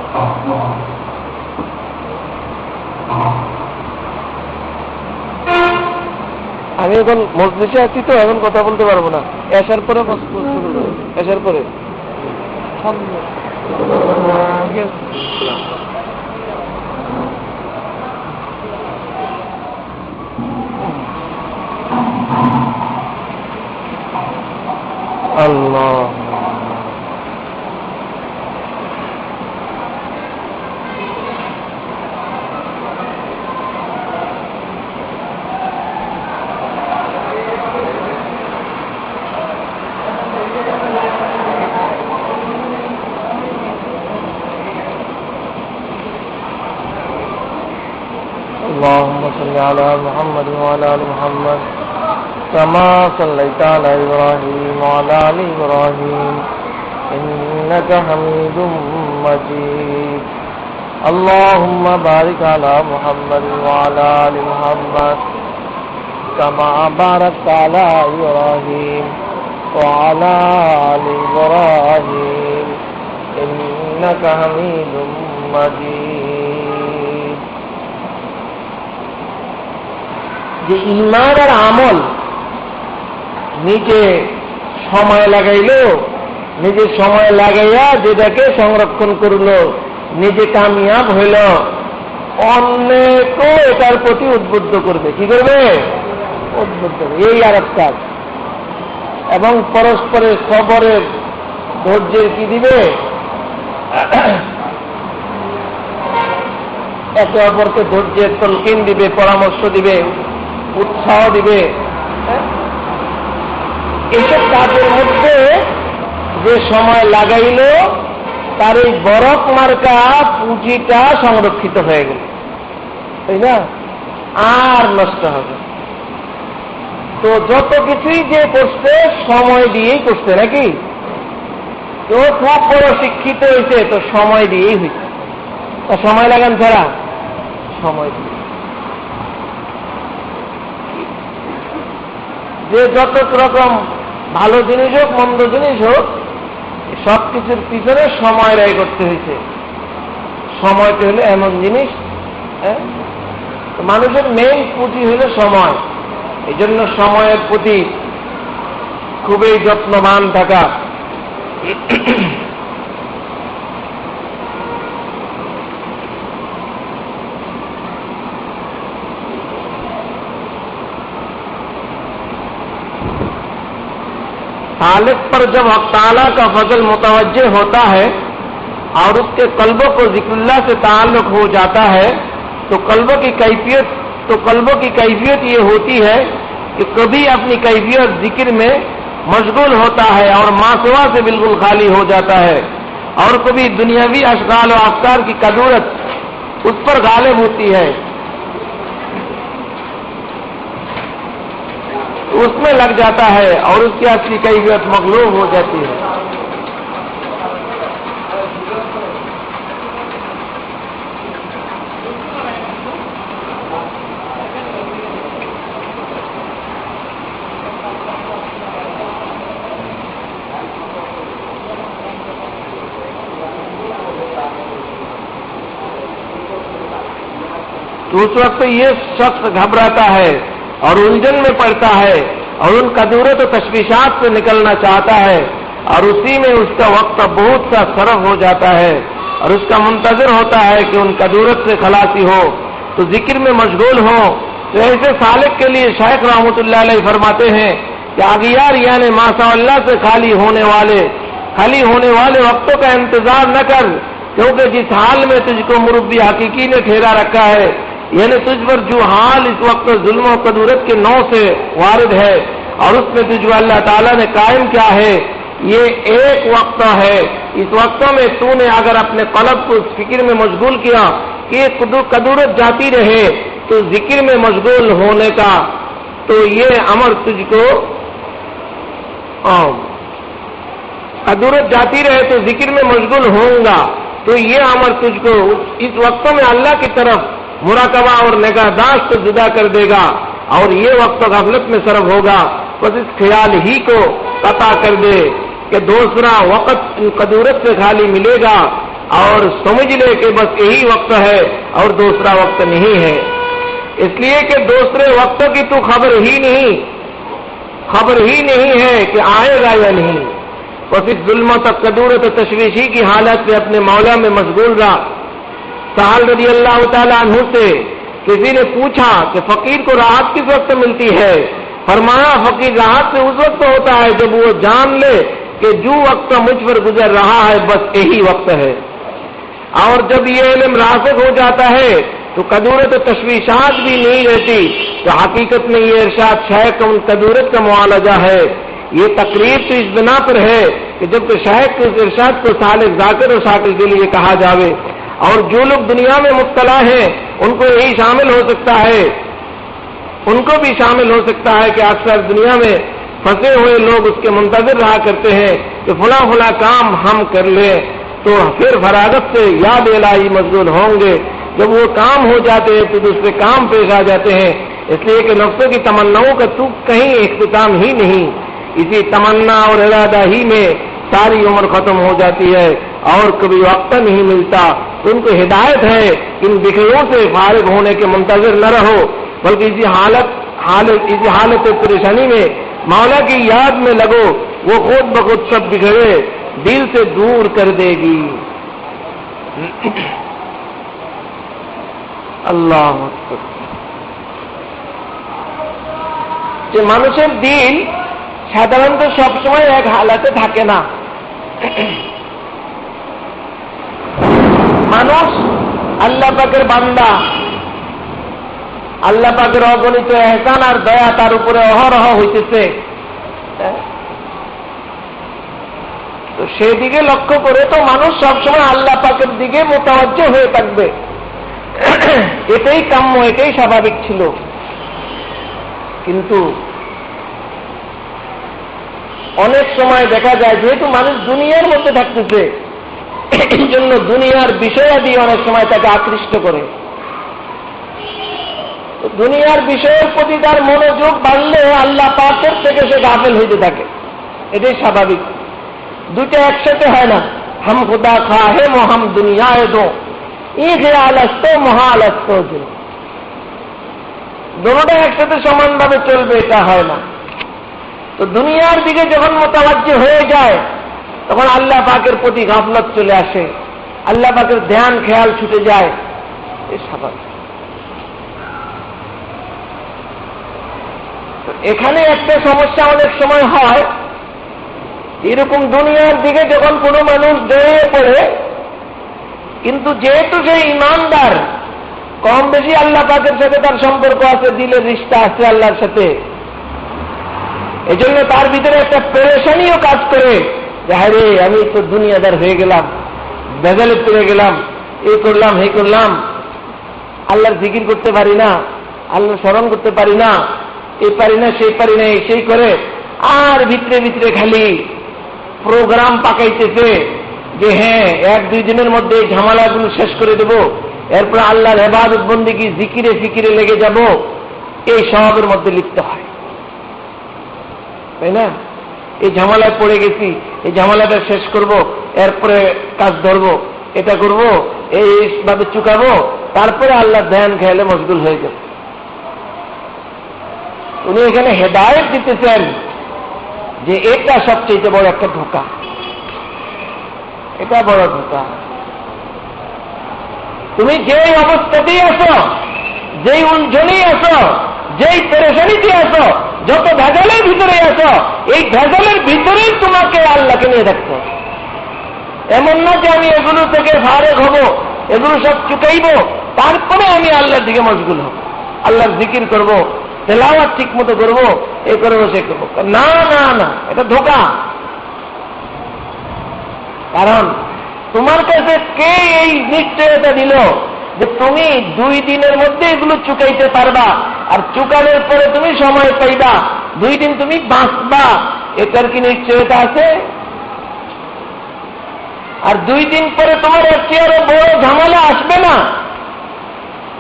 আমি এখন মসজিদে আছি তো এখন কথা বলতে পারবো না। এসার পরে এসার পরে আল্লাহ। اللهم صل على محمد وعلى ال محمد كما صليت على ابراهيم وعلى ال ابراهيم انك حميد مجيد اللهم بارك على محمد وعلى ال محمد كما باركت على ابراهيم وعلى ال ابراهيم انك حميد مجيد। যে ঈমান আর আমল নিজে সময় লাগাইলো, নিজে সময় লাগাইয়া যেটাকে সংরক্ষণ করলো, নিজে কামিয়াব হইল, অন্যকেও এটার প্রতি উদ্বুদ্ধ করবে। কি করবে? উদ্বুদ্ধ করবে। এই আর এক কাজ। এবং পরস্পরের সবরের ধৈর্যের কি দিবে? একে অপরকে ধৈর্যের তলকিন দিবে, পরামর্শ দিবে, উৎসাহ দিবে। এইসব কাজের মধ্যে যে সময় লাগাইল তার এই বরফ মার্কা পুঁজিটা সংরক্ষিত হয়ে গেল, তাই না? আর নষ্ট হবে। তো যত কিছুই যে করছে সময় দিয়েই করছে, নাকি? তো খুব বড় শিক্ষিত হয়েছে তো সময় দিয়েই হয়েছে। তা সময় লাগান ছাড়া সময় দিয়ে যে যত রকম ভালো জিনিস হোক মন্দ জিনিস হোক সব কিছুর পিছনে সময় ব্যয় করতে হয়েছে। সময়টা হলো এমন জিনিস, মানুষের মেইন পুঁজি হলো সময়। এই জন্য সময়ের প্রতি খুবই যত্নবান থাকা। सालिक पर जब हक़ ताला का फजल मुतवज्जे होता है और उसके कल्बों को जिक्रुल्लाह से ताल्लुक हो जाता है तो कल्बों की कैफियत ये होती है कि कभी अपनी कैफियत जिक्र में मशगूल होता है और मासवा से बिल्कुल खाली हो जाता है, और कभी दुनियावी अशगाल और अफकार की कदूरत उस पर गालिब होती है, उसमें लग जाता है और उसकी असली कैफियत मगलूब हो जाती है। तो उस वक्त ये शख्स घबराता है और उलझन में पड़ता है और उन कदूरत और तशवीशात से निकलना चाहता है, और उसी में उसका वक्त बहुत सा सरफ हो जाता है और उसका मुंतजर होता है कि उन कदूरत से खलासी हो तो जिक्र में मशगूल हो। तो ऐसे सालिक के लिए शायख रहमतुल्लाह अलैह फरमाते हैं कि अगियार यानी माशाअल्लाह से खाली होने वाले वक्तों का इंतजार न कर, क्योंकि जिस हाल में तुझको मुरब्बी हकीकी ने ठहरा रखा है, यानी तुझ पर जो हाल इस वक्त जुल्म और कदूरत के नौ से वारिद है और उसमें तुझको अल्लाह ताला ने कायम किया है, ये एक वक्त है इस वक्तों में तूने अगर अपने कल्ब को फिक्र में मशगूल किया कि कदूरत जाती रहे तो जिक्र में मशगूल होने का, तो ये अमर तुझको कदूरत जाती रहे तो जिक्र में मशगूल होऊंगा, तो ये अमर तुझको इस वक्तों में अल्लाह की तरफ मुराकबा और निगाहदाश्त को जुदा कर देगा, और ये वक्त गफलत में सरफ होगा। बस इस ख्याल ही को कता कर दे कि दूसरा वक्त कदूरत से खाली मिलेगा, और समझ ले कि बस यही वक्त है और दूसरा वक्त नहीं है। इसलिए कि दूसरे वक्तों की तो खबर ही नहीं है कि आएगा या नहीं। बस इस जुल्मत कदूरत तशवीशी की हालत में अपने मौला में मशगूल रहा। सहल रज़ी अल्लाह तआला अन्हु से किसी ने पूछा कि फकीर को राहत किस वक्त मिलती है? फरमाया, फकीर राहत से उस वक्त होता है जब वो जान ले कि जो वक्त मुझ पर गुजर रहा है बस यही वक्त है। और जब ये इल्म रासिख हो जाता है तो कदूरत तशवीशात भी नहीं रहती। तो हकीकत में ये इरशाद शेख उन कदूरत का मुआलजा है। ये तकरीब तो इस बिना पर है कि जब तो शेख के इरशाद को सालिक जाकिर और शाकिर के लिए कहा जावे, और जो लोग दुनिया में मुब्तला हैं उनको यही शामिल हो सकता है, उनको भी शामिल हो सकता है कि अक्सर दुनिया में फंसे हुए लोग उसके मुंतजिर रहा करते हैं कि फला फला काम हम कर लें, तो फिर फरागत से याद इलाही मशगूल होंगे। जब वो काम हो जाते हैं तो दूसरे काम पेश आ जाते हैं। इसलिए कि नफ्सों की तमन्नाओं का तो कहीं इख्तिताम ही नहीं, इसी तमन्ना और इरादा ही में सारी उम्र खत्म हो जाती है और कभी वक्त नहीं मिलता। तो उनको हिदायत है इन बिखरों से फारिग होने के मुंतजिर न रहो, बल्कि इसी हालत परेशानी में मौला की याद में लगो। वो खुद ब खुद सब बिखरे दिल से दूर कर देगी। আল্লাহ যে মানুষের দিল সাধারণত সবসময় এক হালাতে থাকে না। মানুষ আল্লাহ পাকের বান্দা, আল্লাহ পাকের অগণিত এহসান আর দয়া তার উপরে অহরহ হইতেছে, তো সেদিকে লক্ষ্য করে তো মানুষ সবসময় আল্লাহ পাকের দিকে মোতাওয়াজ্জহ হয়ে থাকবে। এটাই কাম্য, এটাই স্বাভাবিক ছিল। কিন্তু অনেক সময় দেখা যায় যেহেতু মানুষ দুনিয়ার মধ্যে থাকতেছে, এই জন্য দুনিয়ার বিষয়াদি অনেক সময় তাকে আকৃষ্ট করে। দুনিয়ার বিষয়ের প্রতি তার মনোযোগ বাড়লে আল্লাহ পাকের থেকে সে গাফেল হইতে থাকে, এটাই স্বাভাবিক। দুটো একসাথে হয় না। হাম খুদা খাহে মো হাম দুনিয়ায় দো, ই খেয়াল আসতো মহাল আসতো, দুটোটা একসাথে সমানভাবে চলবে, এটা হয় না। তো দুনিয়ার দিকে যখন মোতাবাজ্জি হয়ে যায় তখন আল্লাহ পাকের প্রতি গাফলত চলে আসে, আল্লাহ পাকের ধ্যান খেয়াল ছুটে যায়, এই স্বাভাবিক। এখানে একটা সমস্যা অনেক সময় হয়, এরকম দুনিয়ার দিকে যখন কোনো মানুষ দৌড়ে পড়ে, কিন্তু যেহেতু সে ইমানদার, কম বেশি আল্লাহ পাকের সাথে তার সম্পর্ক আছে, দিলের রিশতা আছে আল্লাহর সাথে, এজন্য তার ভিতরে একটা পেরেশানিও কাজ করে যে আরে আমি তো দুনিয়াদার হয়ে গেলাম, ভেজালে পড়ে গেলাম, এই করলাম হে করলাম, আল্লাহর জিকির করতে পারি না, আল্লাহর স্মরণ করতে পারি না, এই পারি না সেই পারি না, সেই করে আর ভিতরে ভিতরে খালি প্রোগ্রাম পাকাইতেছে যে হ্যাঁ 1-2 দিনের মধ্যে এই ঝামেলাগুলো শেষ করে দেব, এরপর আল্লাহর ইবাদত বন্দেগী জিকিরে ফিকিরে লেগে যাব, এই স্বভাবের মধ্যে লিপ্ত হয়, তাই না? এই ঝামেলায় পড়ে গেছি, এই ঝামেলাটা শেষ করব, এরপরে কাজ ধরবো, এটা করব, এইভাবে চুকাবো, তারপরে আল্লাহর ধ্যান খেয়ালে মশগুল হয়ে যাবে। উনি এখানে হেদায়েত দিতেছেন যে এটা সবচেয়ে বড় একটা ধোঁকা, এটা বড় ধোঁকা। তুমি যেই অবস্থাতেই আছো, যেই উলঝনেই আছো, যেই পেরেশানিতে আছো, যত ভেজালের ভিতরে আছো, এই ভেজালের ভিতরেই তোমাকে আল্লাহকে নিয়ে থাকতে। এমন না যে আমি এগুলো থেকে ফারেক হব, এগুলো সব চুকাইব, তারপরে আমি আল্লাহর দিকে মশগুল হব, আল্লাহর জিকির করব, তেলাওয়াত ঠিক মতো করবো, এ করবো সে করবো। না না না, এটা ধোঁকা। কারণ তোমার কাছে কে এই নিশ্চয়তা দিল যে তুমি 2 দিনের মধ্যে এগুলো চুকাইতে পারবা, আর চুকানোর পরে তুমি সময় পাইবা, 2 দিন তুমি বাঁচবা, এটার কি নিশ্চয়তা আছে? আর 2 দিন পরে তোমার এর চেয়ে বড় ঝামেলা আসবে না,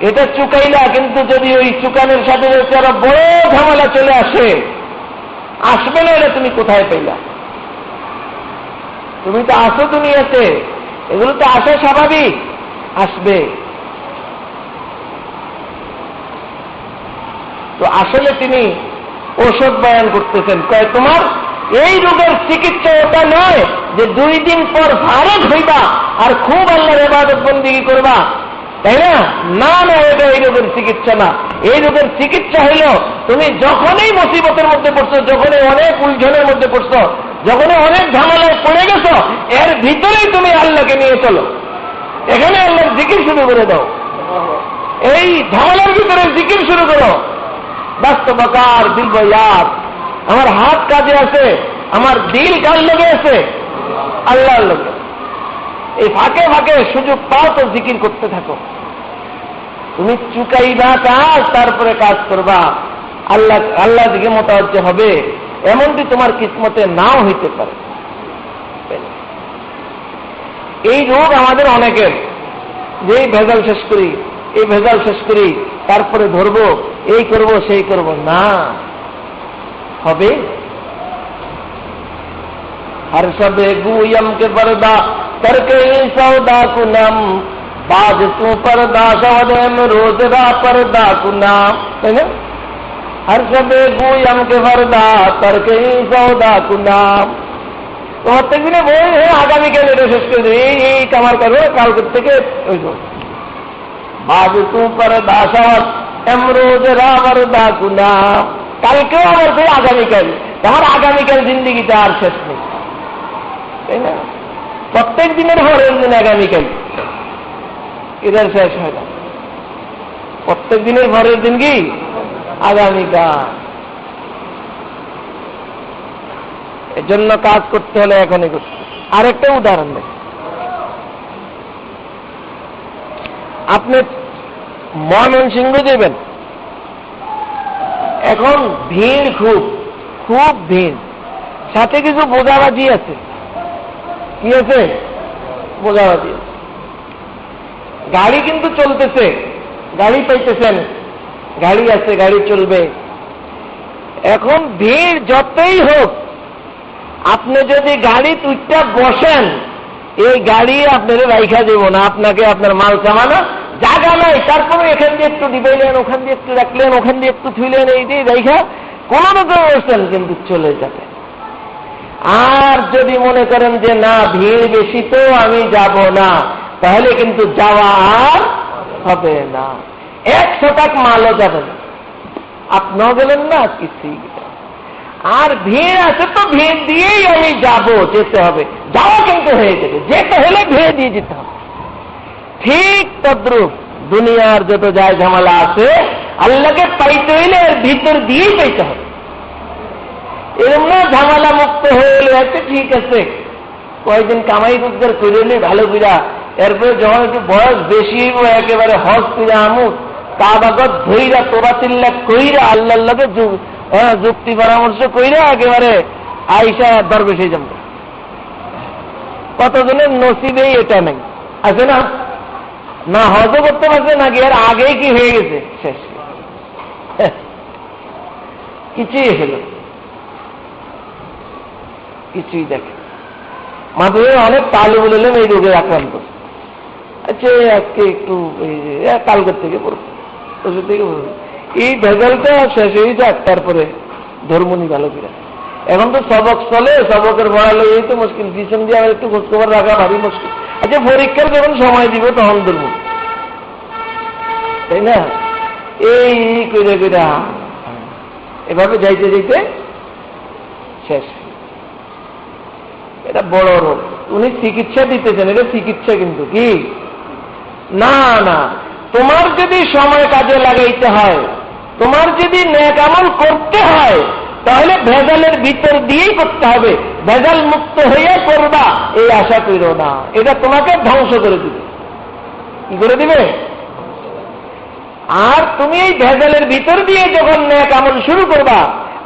এটা চুকাইলা, কিন্তু যদি ওই চুকানোর সাথে আরো বড় ঝামেলা চলে আসবে না, এটা তুমি কোথায় পাইলা? তুমি তো আসো দুনিয়াতে, এগুলো তো আসা স্বাভাবিক, আসবে। তো আসলে তিনি ঔষধ বয়ান করতেছেন, কয় তোমার এই রোগের চিকিৎসা এটা নয় যে 2 দিন পর ভারত হইবা আর খুব আল্লাহর ইবাদত বন্দেগী করবা, তাই না? না না, এটা এই রোগের চিকিৎসা না। এই রোগের চিকিৎসা হইল তুমি যখনই মুসিবতের মধ্যে পড়ছো, যখনই অনেক উলঝনের মধ্যে পড়ছো, যখনই অনেক ঝামেলায় পড়ে গেছো, এর ভিতরেই তুমি আল্লাহকে নিয়ে চলো, এখানে আল্লাহর জিকির শুরু করে দাও, এই ঝামেলার ভিতরে জিকির শুরু করো। বাস্তবকার দিল বয়াত, আমার হাত কাজে আছে, আমার দিল কার লেগে আছে? আল্লাহর লেগে। এই ফাঁকে ফাঁকে সুযোগ পাও তো জিকির করতে থাকো। তুমি চুকাইবা কাজ, তারপরে কাজ করবা, আল্লাহ দিকে মোতাবজ্জহ হবে, এমনটি তোমার কিসমতে নাও হইতে পারে। এই রোগ আমাদের অনেকের, যে এই ভেজাল শেষ করি, এই ভেজাল শেষ করি, তারপরে ধরবো, এই করব সেই করব, না হবে। हर सब गुयम के पर्दा करके सौदा कुनम बाज तू पर्दा सवदेम रोजरा पर्दा कुनाम, है ना? हर सब गुयम के पर्दा करके सौदा कुनाम। तो প্রত্যেক দিনে বই আগামীকাল এটা শেষ করে দেবে, এই কামার করবে, কালকে থেকে ওই বাজ তু पर्दा सवद एम रोजरा पर्दा कुनाम, কালকেও আমার সেই আগামীকাল, আমার আগামীকাল জিন্দিগিটা আর শেষ নেই, তাই না? প্রত্যেক দিনের পরের দিন আগামীকাল, এদের শেষ হয় না। প্রত্যেক দিনের পরের দিন কি আগামীকাল। এর জন্য কাজ করতে হলে এখনই করতে। আরেকটা উদাহরণ দেখ, আপনি ময়মনসিংহ যাবেন, এখন ভিড়, খুব খুব ভিড়, সাথে কিছু বোঝাবাজি আছে। কি আছে? বোঝাবাজি। গাড়ি কিন্তু চলতেছে, গাড়ি পাইতেছেন, গাড়ি আছে, গাড়ি চলবে। এখন ভিড় যতই হোক, আপনি যদি গাড়ি তুইটা বসেন, এই গাড়ি আপনার রাইখা দেব না, আপনাকে আপনার মাল সামানা জায়গা নাই, তারপরে এখান দিয়ে একটু ডিবাইলেন, ওখান দিয়ে একটু রাখলেন, ওখান দিয়ে একটু থুইলেন, এই দিয়ে রাইখা কোন রকম বসছেন, কিন্তু চলে যাবে। আর যদি মনে করেন যে না ভিড় বেশি তো আমি যাব না, তাহলে কিন্তু যাওয়া আর হবে না, 100 টাকা মালও যাবে না, আপনিও গেলেন না, কিছুই। আর ভিড় আছে তো ভিড় দিয়েই আমি যাব, যেতে হবে, যাওয়া কিন্তু হয়ে যাবে, যেতে হলে ভিড় দিয়ে যেতে হবে। ঠিক তদ্রুপ দুনিয়ার যত যায় ঝামেলা আছে, আল্লাহকে পাইতে হইলে এর ভিতর দিয়েই পাইতে হবে। এরকম না ঝামেলা মুক্ত হয়ে গেলে হয়তো ঠিক আছে, কয়েকদিন কামাই রোজগার করে এলে ভালো বিরা, এরপরে যখন একটু বয়স বেশি হইব, একেবারে হজ পিরা আমুক কাবাগত ধইরা তোরা চিল্লা কইরা আল্লাহর লগে যুক্তি পরামর্শ কইরা একেবারে আইসা দরবেশে যাব। কতজনের নসিবেই এটা নেই, আছে না? না হজও করতে পারছে, নাকি এর আগেই কি হয়ে গেছে, শেষ, কিছুই হলো, কিছুই দেখে। মাধ্যমে অনেক তাহলে বললেন এই রোগে আক্রান্ত, আচ্ছা আজকে একটু কালকের থেকে পড়বো, ওষুধ থেকে পড়বো, এই ভেজালটা শেষ হয়ে যাক, তারপরে ধর্মনি ভালো কিনা। এখন তো সবক চলে, সবকের পড়ালে এই তো মুশকিল, পিছন দিয়ে আবার একটু খোঁজখবর রাখা ভারী মুশকিল। আচ্ছা পরীক্ষার যখন সময় দিব তখন ধরবো, তাই না? এই কইরা কইরা এভাবে যাইতে যাইতে শেষ। এটা বড় রোগ, উনি চিকিৎসা দিতেছেন, এটা চিকিৎসা কিন্তু কি না। না, তোমার যদি সময় কাজে লাগাইতে হয়, তোমার যদি নেক আমল করতে হয়, তাহলে ভেজালের ভিতর দিয়েই করতে হবে, ভেজাল মুক্ত হইয়া করবা এই আশা করো না, এটা তোমাকে ধ্বংস করে দিবে। কি করে দিবে? আর তুমি এই ভেজালের ভিতর দিয়ে যখন নেক আমল শুরু করবা,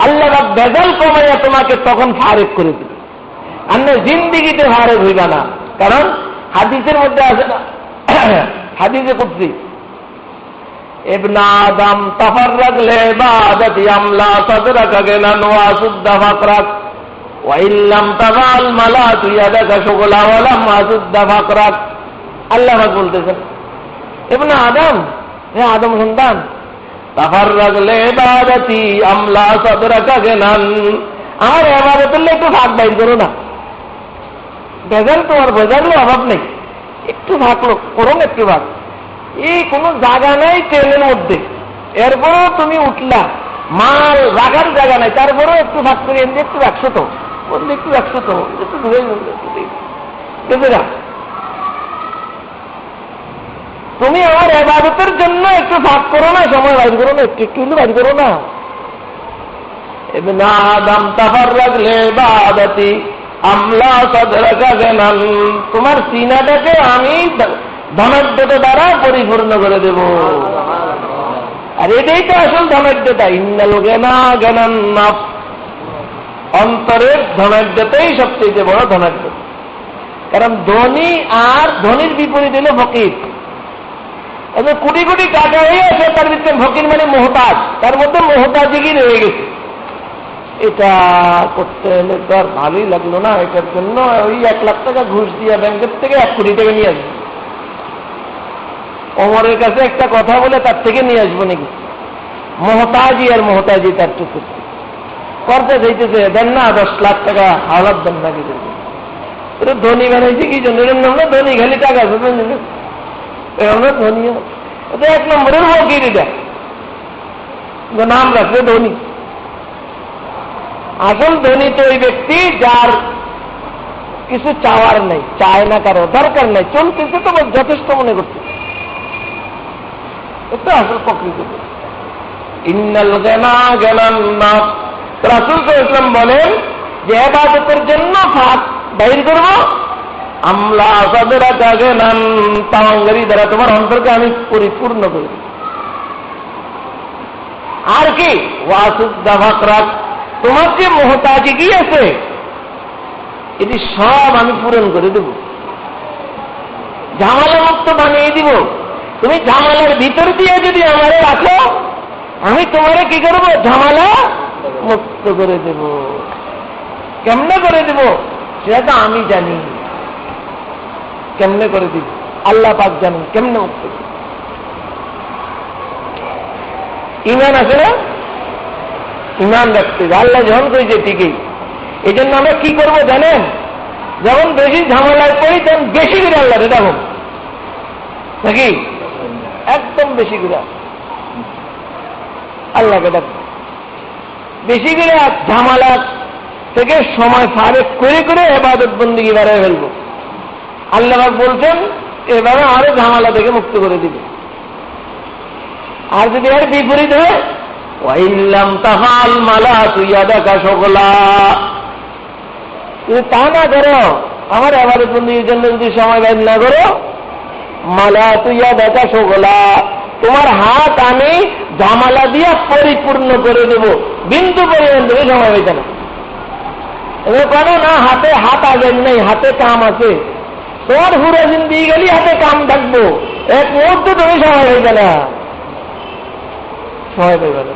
আল্লাহ পাক ভেজাল কমাইয়া তোমাকে তখন ফারেক করে দিবে। আর না জিন্দিগিতে ফারেক হইবা না। কারণ হাদিসের মধ্যে আছে না, হাদিসে কুদসি, ইবনে আদম তাফাররাক লিবাদাতি আমলা সাদরাকা গিনান ওয়া সুদ্দা ফাকরাক ওয়া ইল্লাম তাফাল মালাতু ইয়াদাকা শুগলা ওয়া লাম আসুদ্দা ফাকরাক। আল্লাহ পাক বলতেছেন, ইবনে আদম, হে আদম সন্তান, তাফাররাক লিবাদাতি আমলা সাদরাকা গিনান, আমার ইবাদতের একটু ভাগ বাইর করো না। ভেজাল তোমার ভেজালের অভাব নেই, একটু ভাগ করো না, একটু ভাগ। এই কোনো জায়গা নেই ট্রেনের মধ্যে, এরপরেও তুমি উঠলা, মাল রাখার জায়গা নাই, তারপরেও একটু ভাগ করে এনে একটু রাখছো তো, বললে একটু রাখছো তো, একটু ধরে বেঁচে যা। তুমি আমার ইবাদতের জন্য একটু ভাগ করো না, সময় বাইর করো না, একটু একটু বাইর করো না। ইবনে আদম তাফাররাক লিবাদাতি আমলা সাদরাকা গিনান, তোমার সিনাটাকে আমি ধনাঢ্যতা দ্বারা পরিপূর্ণ করে দেব। আর এটাই তো আসল ধনাঢ্যতা। ইন্নাল গিনা গিনান নাফস, অন্তরের ধনাঢ্যতাই সবচেয়ে বড় ধনাঢ্যতা। কারণ ধনী আর ধনীর বিপরীত হল ফকির। কোটি কোটি টাকা হয়ে আছে, তার ভিতরে ফকির মানে মোহতাজ, তার মধ্যে মোহতাজিগি রয়ে গেছে। এটা করতে হলে তো আর ভালোই লাগলো না, এটার জন্য ওই 1 লাখ টাকা ঘুষ দিয়ে ব্যাংকের থেকে 1 কোটি টাকা নিয়ে আসবে। ওমরের কাছে একটা কথা বলে তার থেকে নিয়ে আসবো নাকি? মোহতাজি আর মোহতাজি তার চুক্তি করতে চাইতেছে, দেন না 10 লাখ টাকা হাওলাত দেন না, কি করবে? এটা ধনী বানাইছে কি জন্য? আমরা ধনী খালি টাকা আছে, আমরা ধনী, এটা 1 নম্বরের ফকির। এটা নাম রাখবে ধনী। আসল ধনী তো ওই ব্যক্তি যার কিছু চাওয়ার নেই, চায় না, কারো দরকার নেই, চলতেছে তো যথেষ্ট মনে করতে। এটা আসল প্রকৃতি। ইন্নাল গিনা গিনান নাফস, রাসূল সাল্লাল্লাহু আলাইহি ওয়াসাল্লাম বলেন যে ইবাদতের জন্য ফাঁক বাইর করব, আমলা সাদরাকা গিনান, তাওয়াঙ্গারি দ্বারা তোমার অন্তরকে আমি পরিপূর্ণ করে দেব। আর কি? ওয়াসুদ্দা ফাকরাক, তোমার যে মোহতাজিগি আছে এটি সব আমি পূরণ করে দেব, ঝামেলা মুক্ত বানিয়ে দিব। তুমি ঝামেলার ভিতর দিয়ে যদি আমারে রাখো, আমি তোমারে কি করব? ঝামেলা মুক্ত করে দেব। কেমনে করে দেব সেটা তো আমি জানি। কেমনে করে দিব আল্লাহ পাক জানেন, কেমনে মুক্ত। ঈমান আছে না? ঈমান রাখতে আল্লাহ যখন কইছে ঠিকই। এই জন্য আমরা কি করবো জানেন? যখন বেশি ঝামেলায় পড়ি তখন বেশি করে আল্লাহ রে ডাকো, নাকি? একদম বেশি করে আল্লাহকে ডাকবো, বেশি করে ঝামেলা থেকে সময় ফারেক করে করে ইবাদত বন্দেগী বাড়ায় ফেলবো। আল্লাহ বলছেন এবারে আরো ঝামেলা থেকে মুক্ত করে দিবে। আর যদি এর বিপরীত হয়, ওয়াইল্লাম তাফাল মালাতু ইয়াদাকা শুগলা, তুমি তা না করো, আমার ইবাদত বন্দেগীর জন্য যদি সময় বের না করো, মালাতু ইয়াদাকা শুগলা, তোমার হাত আমি ঝামেলা দিয়ে পরিপূর্ণ করে দেব, বিন্দু পরিমাণ তুমি সময় হইতে না। এবার কেন না? হাতে হাত আগের নেই, হাতে কাম আছে, তোমার পুরো জিন্দিগি গেলি হাতে কাম থাকবো, 1 মুহূর্তে তুমি সময় হইবে না, সময় পেবে না।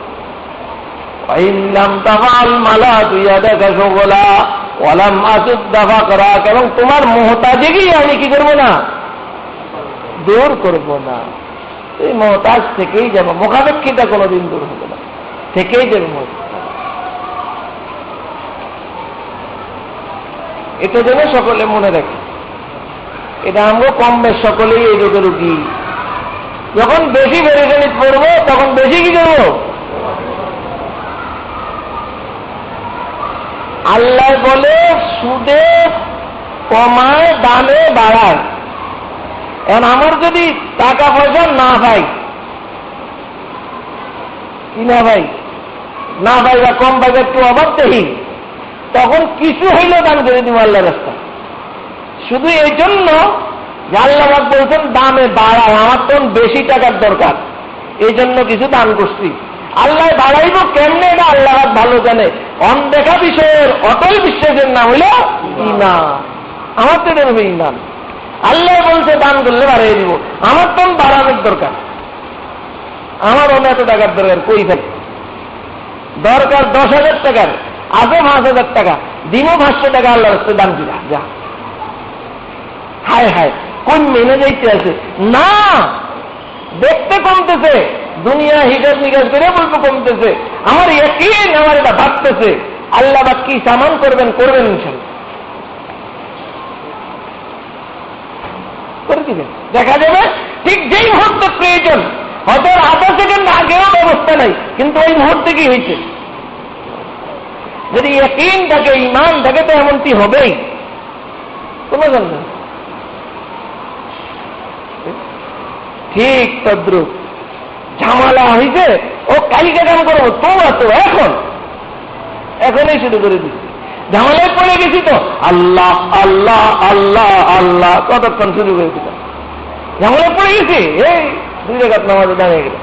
এবং তোমার মোহতাজিগি আমি কি করবো না? দূর করবো না। এই মোহতাজ থেকেই যাবো, মুখাপেক্ষিতা কোনোদিন দূর হবে না, থেকেই যাবে। এটা যেন সকলে মনে রাখে। এটা আমরা কম বেশ সকলেই এই রোগের রুগী। যখন বেশি বেরেখানি পড়বো তখন বেশি কি করবো? আল্লাহ বলে সুদে কমায়, দামে বাড়ায়। এখন আমার যদি টাকা পয়সা না পাই, কি না ভাই, না পাইবা কম পাইবা একটু অভাব দেখি, তখন কিছু হইলে দান করে দিব আল্লাহর রাস্তা। শুধু এই জন্য যে আল্লাহ বলছেন দামে বাড়ায়, আমার তো বেশি টাকার দরকার, এই জন্য কিছু দান করছি। আল্লাহ বাড়াইব কেমনে এটা আল্লাহ ভালো জানে। অনদেখা বিষয়ের অটল বিশ্বাসের নাম হইল ঈমান। আমার তো এটা হবে ঈমান। আল্লাহ বলছে দান করলে বাড়াই দিব, আমার তো বাড়ানোর দরকার, আমার অন্য এত টাকার দরকার কই থাকে দরকার 10,000 টাকার, আজও 5,000 টাকা দিনও 500 টাকা আল্লাহর রাস্তায় দান দিলা যা। হায় হায় কোন মেনে যাইতে আছে না, দেখতে কমতেছে, দুনিয়া হিসাব নিকাশ করে বলবো কমতেছে, আমার ইয়াকিন আমার এটা ভাবতেছে আল্লাহ বা কি সামান করবেন করবেন ইনশাআল্লাহ করে দিবেন, দেখা যাবে। ঠিক যেই মুহূর্তে প্রয়োজন, হয়তো আধা সেকেন্ড আগেও ব্যবস্থা নাই, কিন্তু ওই মুহূর্তে কি হয়েছে, যদি ইয়াকিন থাকে ঈমান থাকে তো এমনটি হবেই। কোনো জানবে ঠিক তদ্রুপ ঝামেলা হয়েছে, ও কালকে কাম করবো, তো আছো এখনই শুরু করে দিচ্ছি। ঝামেলায় পড়ে গেছি তো আল্লাহ আল্লাহ আল্লাহ আল্লাহ কতক্ষণ শুরু করে দিতাম। ঝামেলায় পড়ে গেছি, এই 2 রাকাত নামাজে দাঁড়িয়ে গেল।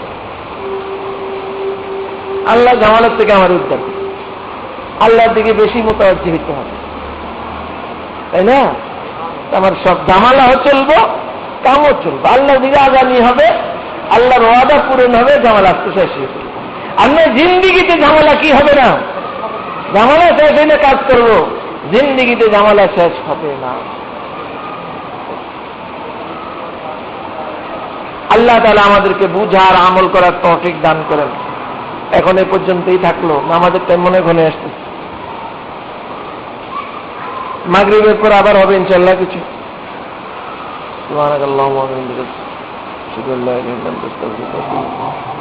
আল্লাহ ঝামেলার থেকে আমার উদ্ধার, আল্লাহর দিকে বেশি মোতাবজ্জি হইতে হবে, তাই না? আমার সব ঝামেলাও চলবো, কামও চলবো, আল্লাহর দিকে আগামী হবে, আল্লাহর ওয়াদা পূরণ হবে, ঝামেলা আসতে শেষ হয়ে যাবে। আমরা জিন্দিগিতে ঝামেলা কি হবে না, ঝামেলা শেষ হইলে কাজ করবো, জিন্দিগিতে ঝামেলা শেষ হবে না। আল্লাহ তাআলা আমাদেরকে বুঝার আমল করার তৌফিক দান করেন। এখন এ পর্যন্তই থাকলো, আমাদের টাইম মনে ঘনে আসতেছে, মাগরিবের পর আবার হবে ইনশাআল্লাহ কিছু। সুবহানাকাল্লাহুম্মা ওয়া বিহামদিকা আশহাদু আল্লা ইলাহা ইল্লা আনতা আস্তাগফিরুকা ওয়া আতুবু ইলাইক।